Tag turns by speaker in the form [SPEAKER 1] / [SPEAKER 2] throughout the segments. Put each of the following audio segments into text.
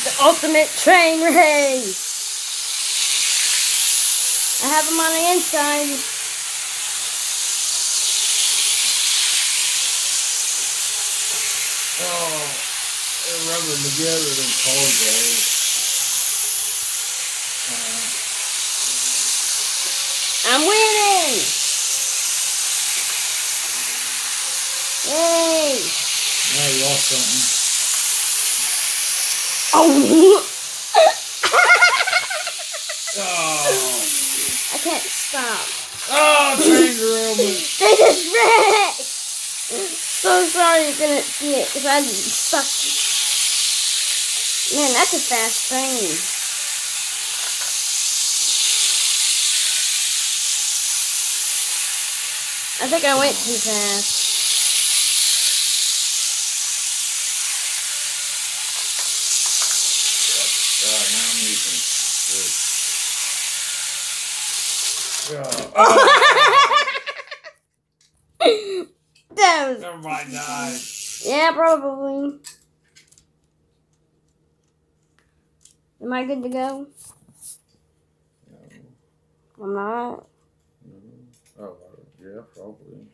[SPEAKER 1] The ultimate train race. I have them on the inside.
[SPEAKER 2] Oh, they're rubbing together in cold days.
[SPEAKER 1] I'm winning! Yay!
[SPEAKER 2] Now you lost something.
[SPEAKER 1] Oh!
[SPEAKER 2] Oh!
[SPEAKER 1] I can't stop.
[SPEAKER 2] Oh, train derailment!
[SPEAKER 1] They just wrecked! So sorry you couldn't see it, because I sucked. Man, that's a fast train. I think I went too fast.
[SPEAKER 2] Now I'm using this.
[SPEAKER 1] That was...
[SPEAKER 2] Everybody died.
[SPEAKER 1] Yeah, probably. Am I good to go?
[SPEAKER 2] No.
[SPEAKER 1] I'm not.
[SPEAKER 2] Oh, yeah, probably.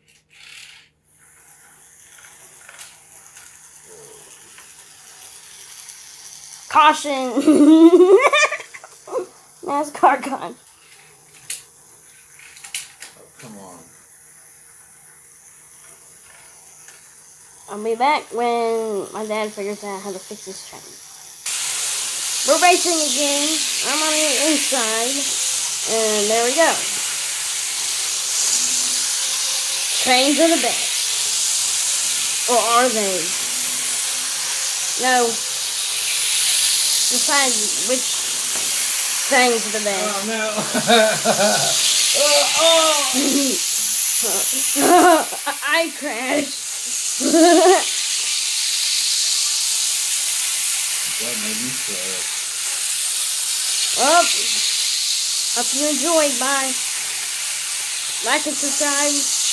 [SPEAKER 1] Caution! NASCAR gun.
[SPEAKER 2] Oh, come on.
[SPEAKER 1] I'll be back when my dad figures out how to fix this train. We're racing again. I'm on the inside. And there we go. Trains are the best. Or are they? No. Decide which trains are the best.
[SPEAKER 2] Oh, no.
[SPEAKER 1] I crashed.
[SPEAKER 2] That made me sad.
[SPEAKER 1] Well, hope you enjoyed. Bye. Like and subscribe.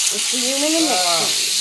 [SPEAKER 1] We'll see you in the next one.